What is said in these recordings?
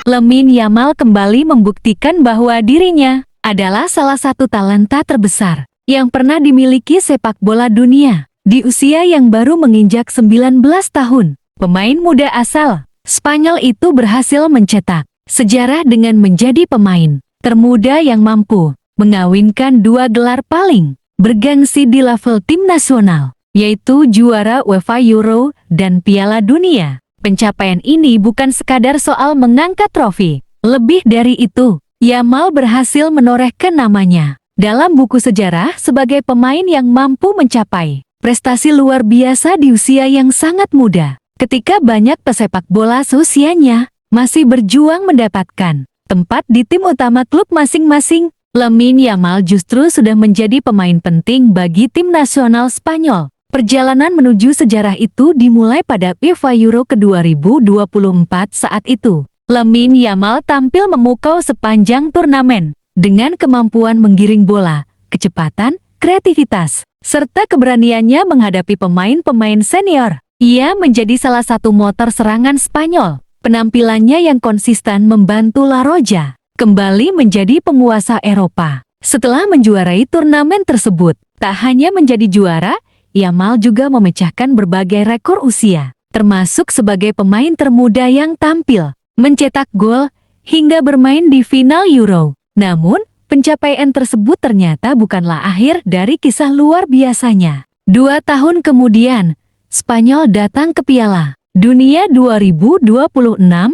Lamine Yamal kembali membuktikan bahwa dirinya adalah salah satu talenta terbesar yang pernah dimiliki sepak bola dunia. Di usia yang baru menginjak 19 tahun, pemain muda asal Spanyol itu berhasil mencetak sejarah dengan menjadi pemain termuda yang mampu mengawinkan dua gelar paling bergengsi di level tim nasional, yaitu juara UEFA Euro dan Piala Dunia. Pencapaian ini bukan sekadar soal mengangkat trofi. Lebih dari itu, Yamal berhasil menorehkan namanya dalam buku sejarah sebagai pemain yang mampu mencapai prestasi luar biasa di usia yang sangat muda. Ketika banyak pesepak bola seusianya masih berjuang mendapatkan tempat di tim utama klub masing-masing, Lamine Yamal justru sudah menjadi pemain penting bagi tim nasional Spanyol. Perjalanan menuju sejarah itu dimulai pada UEFA Euro ke-2024 saat itu. Lamine Yamal tampil memukau sepanjang turnamen dengan kemampuan menggiring bola, kecepatan, kreativitas, serta keberaniannya menghadapi pemain-pemain senior. Ia menjadi salah satu motor serangan Spanyol. Penampilannya yang konsisten membantu La Roja kembali menjadi penguasa Eropa. Setelah menjuarai turnamen tersebut, tak hanya menjadi juara, Yamal juga memecahkan berbagai rekor usia, termasuk sebagai pemain termuda yang tampil, mencetak gol, hingga bermain di final Euro. Namun, pencapaian tersebut ternyata bukanlah akhir dari kisah luar biasanya. 2 tahun kemudian, Spanyol datang ke Piala Dunia 2026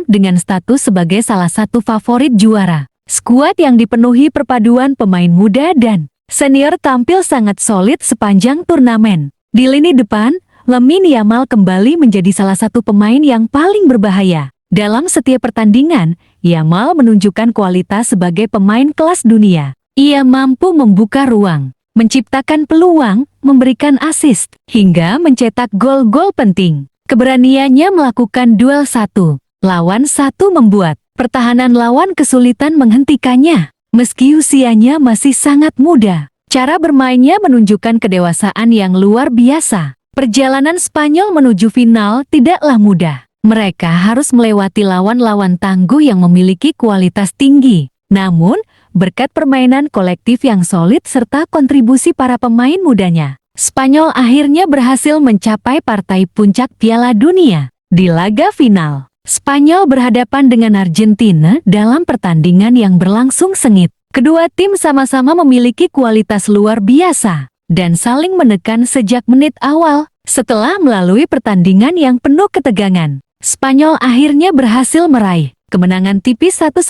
dengan status sebagai salah satu favorit juara. Skuad yang dipenuhi perpaduan pemain muda dan senior tampil sangat solid sepanjang turnamen. Di lini depan, Lamine Yamal kembali menjadi salah satu pemain yang paling berbahaya. Dalam setiap pertandingan, Yamal menunjukkan kualitas sebagai pemain kelas dunia. Ia mampu membuka ruang, menciptakan peluang, memberikan assist, hingga mencetak gol-gol penting. Keberaniannya melakukan duel 1 lawan 1 membuat pertahanan lawan kesulitan menghentikannya. Meski usianya masih sangat muda, cara bermainnya menunjukkan kedewasaan yang luar biasa. Perjalanan Spanyol menuju final tidaklah mudah. Mereka harus melewati lawan-lawan tangguh yang memiliki kualitas tinggi. Namun, berkat permainan kolektif yang solid serta kontribusi para pemain mudanya, Spanyol akhirnya berhasil mencapai partai puncak Piala Dunia. Di laga final, Spanyol berhadapan dengan Argentina dalam pertandingan yang berlangsung sengit. Kedua tim sama-sama memiliki kualitas luar biasa dan saling menekan sejak menit awal. Setelah melalui pertandingan yang penuh ketegangan, Spanyol akhirnya berhasil meraih kemenangan tipis 1-0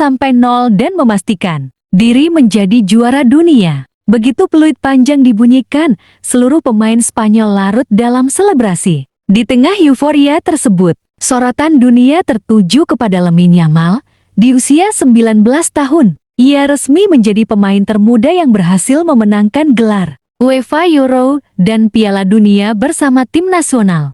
dan memastikan diri menjadi juara dunia. Begitu peluit panjang dibunyikan, seluruh pemain Spanyol larut dalam selebrasi. Di tengah euforia tersebut, sorotan dunia tertuju kepada Lamine Yamal. Di usia 19 tahun, ia resmi menjadi pemain termuda yang berhasil memenangkan gelar UEFA Euro dan Piala Dunia bersama tim nasional.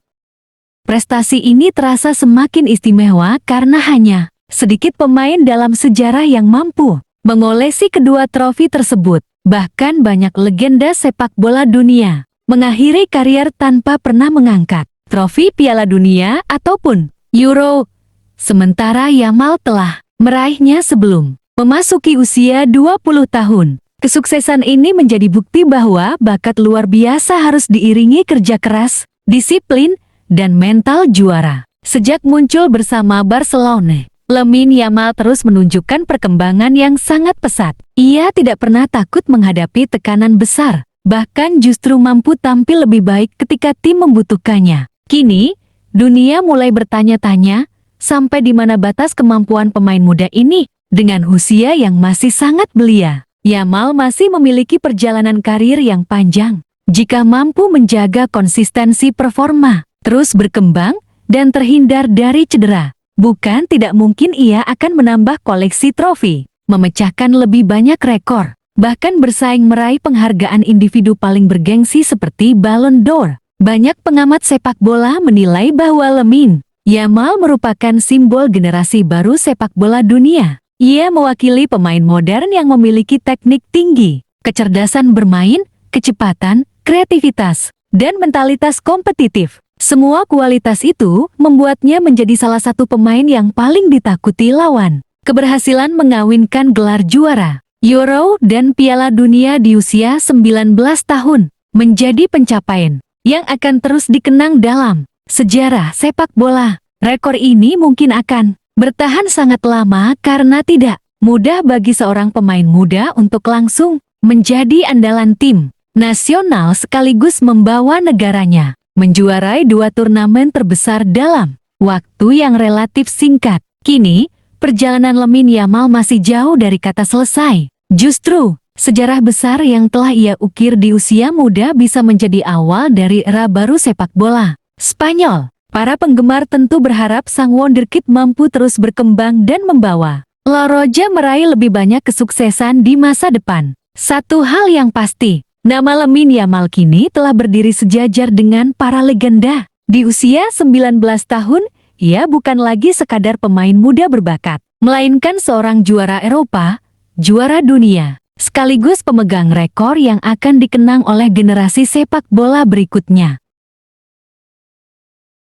Prestasi ini terasa semakin istimewa karena hanya sedikit pemain dalam sejarah yang mampu mengolesi kedua trofi tersebut. Bahkan banyak legenda sepak bola dunia mengakhiri karier tanpa pernah mengangkat trofi Piala Dunia ataupun Euro. Sementara Yamal telah meraihnya sebelum memasuki usia 20 tahun. Kesuksesan ini menjadi bukti bahwa bakat luar biasa harus diiringi kerja keras, disiplin, dan mental juara. Sejak muncul bersama Barcelona, Lamine Yamal terus menunjukkan perkembangan yang sangat pesat. Ia tidak pernah takut menghadapi tekanan besar, bahkan justru mampu tampil lebih baik ketika tim membutuhkannya. Kini, dunia mulai bertanya-tanya, sampai di mana batas kemampuan pemain muda ini? Dengan usia yang masih sangat belia, Yamal masih memiliki perjalanan karir yang panjang. Jika mampu menjaga konsistensi performa, terus berkembang, dan terhindar dari cedera, bukan tidak mungkin ia akan menambah koleksi trofi, memecahkan lebih banyak rekor, bahkan bersaing meraih penghargaan individu paling bergengsi seperti Ballon d'Or. Banyak pengamat sepak bola menilai bahwa Lamine Yamal merupakan simbol generasi baru sepak bola dunia. Ia mewakili pemain modern yang memiliki teknik tinggi, kecerdasan bermain, kecepatan, kreativitas, dan mentalitas kompetitif. Semua kualitas itu membuatnya menjadi salah satu pemain yang paling ditakuti lawan. keberhasilan mengawinkan gelar juara Euro dan Piala Dunia di usia 19 tahun menjadi pencapaian yang akan terus dikenang dalam sejarah sepak bola. Rekor ini mungkin akan bertahan sangat lama karena tidak mudah bagi seorang pemain muda untuk langsung menjadi andalan tim nasional sekaligus membawa negaranya menjuarai 2 turnamen terbesar dalam waktu yang relatif singkat. Kini, perjalanan Lamine Yamal masih jauh dari kata selesai. Justru, sejarah besar yang telah ia ukir di usia muda bisa menjadi awal dari era baru sepak bola Spanyol. Para penggemar tentu berharap sang wonderkid mampu terus berkembang dan membawa La Roja meraih lebih banyak kesuksesan di masa depan. Satu hal yang pasti, nama Lamine Yamal kini telah berdiri sejajar dengan para legenda. Di usia 19 tahun, ia bukan lagi sekadar pemain muda berbakat, melainkan seorang juara Eropa, juara dunia, sekaligus pemegang rekor yang akan dikenang oleh generasi sepak bola berikutnya.